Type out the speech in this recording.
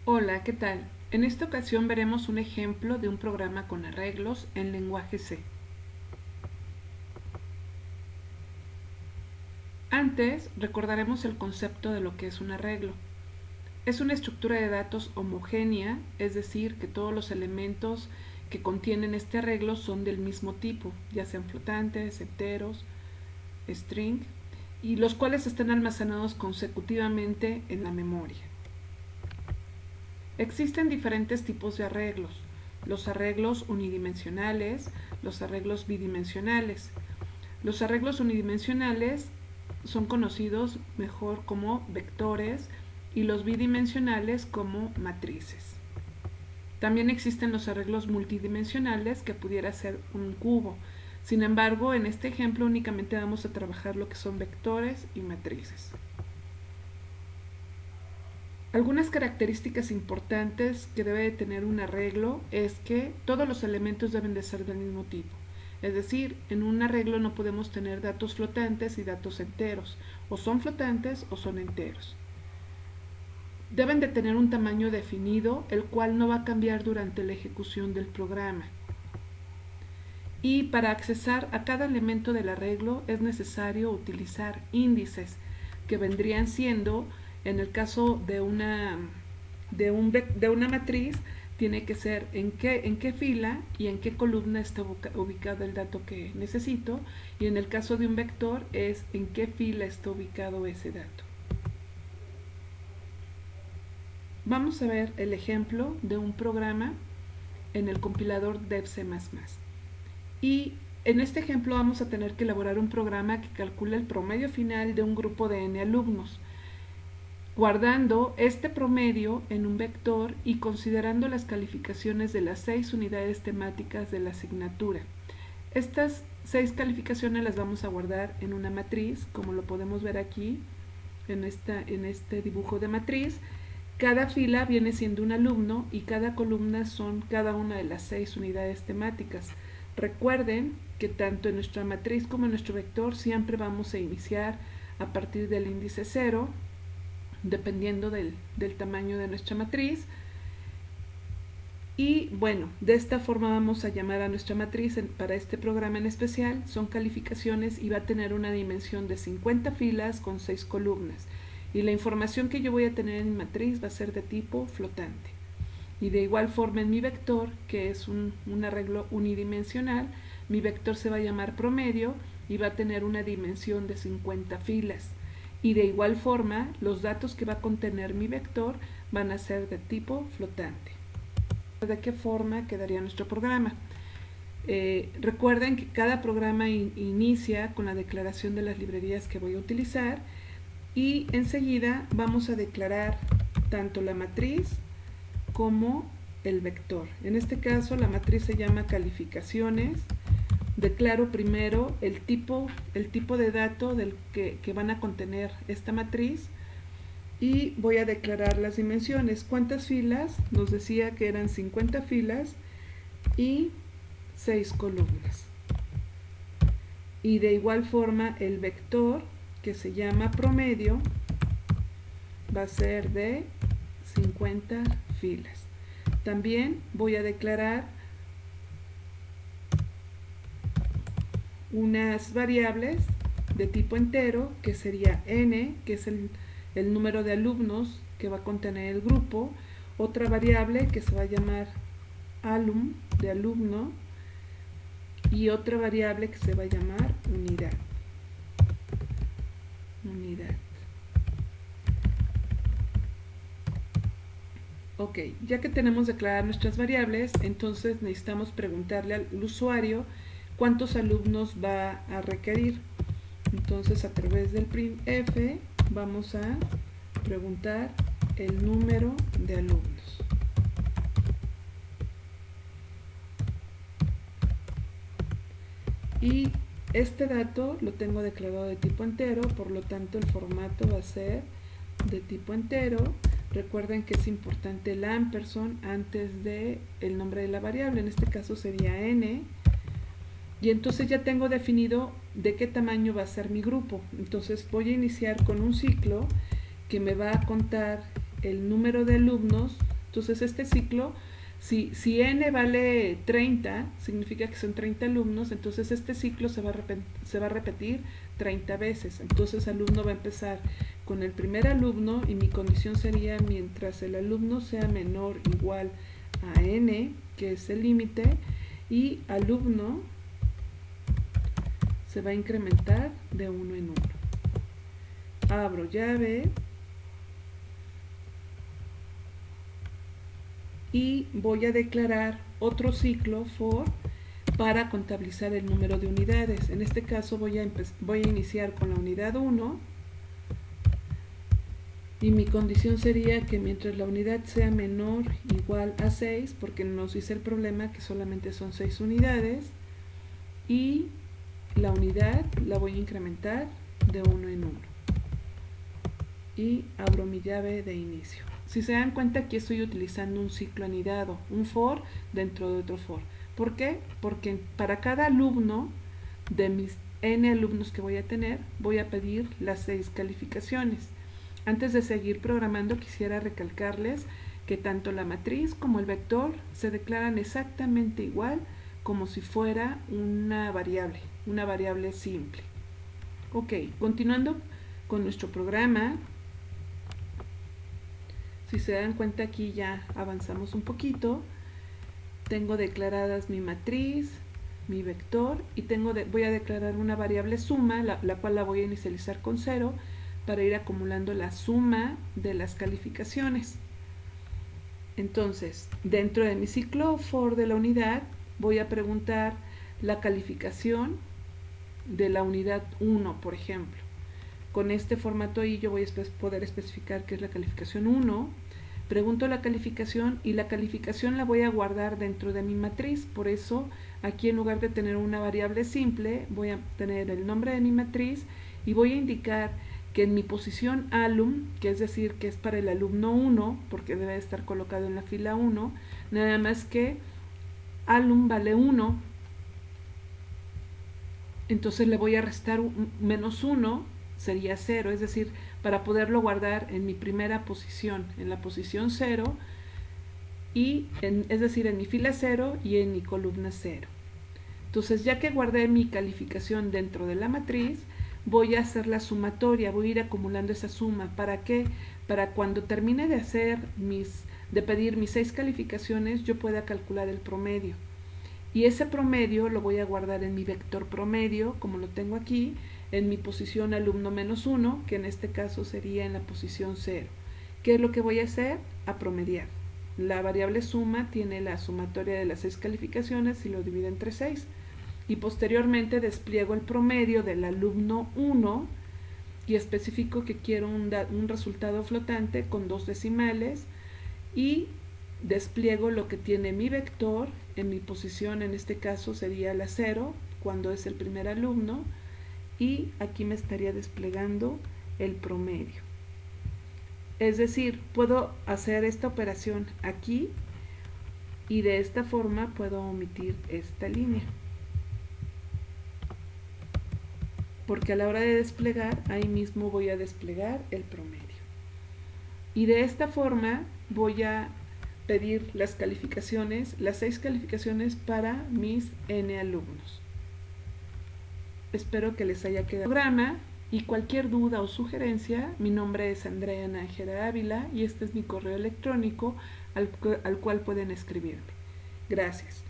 Hola, ¿qué tal? En esta ocasión veremos un ejemplo de un programa con arreglos en lenguaje C. Antes, recordaremos el concepto de lo que es un arreglo. Es una estructura de datos homogénea, es decir, que todos los elementos que contienen este arreglo son del mismo tipo, ya sean flotantes, enteros, string, y los cuales están almacenados consecutivamente en la memoria. Existen diferentes tipos de arreglos: los arreglos unidimensionales, los arreglos bidimensionales. Los arreglos unidimensionales son conocidos mejor como vectores y los bidimensionales como matrices. También existen los arreglos multidimensionales, que pudiera ser un cubo. Sin embargo, en este ejemplo únicamente vamos a trabajar lo que son vectores y matrices. Algunas características importantes que debe de tener un arreglo es que todos los elementos deben de ser del mismo tipo. Es decir, en un arreglo no podemos tener datos flotantes y datos enteros. O son flotantes o son enteros. Deben de tener un tamaño definido, el cual no va a cambiar durante la ejecución del programa. Y para accesar a cada elemento del arreglo es necesario utilizar índices, que vendrían siendo, en el caso de una matriz, tiene que ser en qué fila y en qué columna está ubicado el dato que necesito, y en el caso de un vector es en qué fila está ubicado ese dato. Vamos a ver el ejemplo de un programa en el compilador dev C++. Y en este ejemplo vamos a tener que elaborar un programa que calcule el promedio final de un grupo de n alumnos, guardando este promedio en un vector y considerando las calificaciones de las 6 unidades temáticas de la asignatura. Estas 6 calificaciones las vamos a guardar en una matriz, como lo podemos ver aquí en este dibujo de matriz. Cada fila viene siendo un alumno y cada columna son cada una de las 6 unidades temáticas. Recuerden que tanto en nuestra matriz como en nuestro vector siempre vamos a iniciar a partir del índice 0, dependiendo del tamaño de nuestra matriz. Y bueno, de esta forma vamos a llamar a nuestra matriz para este programa en especial. Son calificaciones y va a tener una dimensión de 50 filas con 6 columnas. Y la información que yo voy a tener en mi matriz va a ser de tipo flotante. Y de igual forma en mi vector, que es un arreglo unidimensional, mi vector se va a llamar promedio y va a tener una dimensión de 50 filas. Y de igual forma, los datos que va a contener mi vector van a ser de tipo flotante. ¿De qué forma quedaría nuestro programa? Recuerden que cada programa inicia con la declaración de las librerías que voy a utilizar, y enseguida vamos a declarar tanto la matriz como el vector. En este caso la matriz se llama calificaciones. Declaro primero el tipo de dato que van a contener esta matriz, y voy a declarar las dimensiones. ¿Cuántas filas? Nos decía que eran 50 filas y 6 columnas. Y de igual forma el vector, que se llama promedio, va a ser de 50 filas. También voy a declarar unas variables de tipo entero, que sería n, que es el número de alumnos que va a contener el grupo, otra variable que se va a llamar alum, de alumno, y otra variable que se va a llamar unidad. Ok, ya que tenemos declaradas nuestras variables, entonces necesitamos preguntarle al usuario cuántos alumnos va a requerir. Entonces, a través del printf vamos a preguntar el número de alumnos. Y este dato lo tengo declarado de tipo entero, por lo tanto el formato va a ser de tipo entero. Recuerden que es importante el ampersand antes de el nombre de la variable, en este caso sería n. Y entonces ya tengo definido de qué tamaño va a ser mi grupo. Entonces voy a iniciar con un ciclo que me va a contar el número de alumnos Entonces este ciclo, si n vale 30, significa que son 30 alumnos, entonces este ciclo se va a repetir 30 veces. Entonces el alumno va a empezar con el primer alumno y mi condición sería mientras el alumno sea menor o igual a n, que es el límite, y alumno se va a incrementar de 1 en 1. Abro llave y voy a declarar otro ciclo for para contabilizar el número de unidades. En este caso voy a iniciar con la unidad 1 y mi condición sería que mientras la unidad sea menor o igual a 6, porque nos dice el problema que solamente son 6 unidades, y la unidad la voy a incrementar de 1 en 1. Y abro mi llave de inicio. Si se dan cuenta, aquí estoy utilizando un ciclo anidado, un for dentro de otro for. ¿Por qué? Porque para cada alumno de mis n alumnos que voy a tener, voy a pedir las 6 calificaciones. Antes de seguir programando, quisiera recalcarles que tanto la matriz como el vector se declaran exactamente igual como si fuera una variable simple. Ok, continuando con nuestro programa. Si se dan cuenta, aquí ya avanzamos un poquito. Tengo declaradas mi matriz, mi vector, y voy a declarar una variable suma, la cual la voy a inicializar con 0 para ir acumulando la suma de las calificaciones. Entonces, dentro de mi ciclo for de la unidad, voy a preguntar la calificación de la unidad 1, por ejemplo. Con este formato ahí yo voy a poder especificar qué es la calificación 1. Pregunto la calificación y la calificación la voy a guardar dentro de mi matriz. Por eso aquí, en lugar de tener una variable simple, voy a tener el nombre de mi matriz y voy a indicar que en mi posición alum, que es decir, que es para el alumno 1, porque debe estar colocado en la fila 1, nada más que alum vale 1, entonces le voy a restar menos 1, sería 0, es decir, para poderlo guardar en mi primera posición, en la posición 0, es decir, en mi fila 0 y en mi columna 0. Entonces, ya que guardé mi calificación dentro de la matriz, voy a hacer la sumatoria, voy a ir acumulando esa suma. ¿Para qué? Para cuando termine de pedir mis 6 calificaciones, yo pueda calcular el promedio. Y ese promedio lo voy a guardar en mi vector promedio, como lo tengo aquí, en mi posición alumno menos 1, que en este caso sería en la posición 0. ¿Qué es lo que voy a hacer? A promediar. La variable suma tiene la sumatoria de las 6 calificaciones y lo divido entre 6. Y posteriormente despliego el promedio del alumno 1 y especifico que quiero un resultado flotante con 2 decimales y despliego lo que tiene mi vector en mi posición, en este caso sería la 0 cuando es el primer alumno, y aquí me estaría desplegando el promedio. Es decir, puedo hacer esta operación aquí y de esta forma puedo omitir esta línea, porque a la hora de desplegar, ahí mismo voy a desplegar el promedio. Y de esta forma voy a pedir las calificaciones, las 6 calificaciones para mis n alumnos. Espero que les haya quedado el programa, y cualquier duda o sugerencia, mi nombre es Andrea Nájera Ávila y este es mi correo electrónico al cual pueden escribirme. Gracias.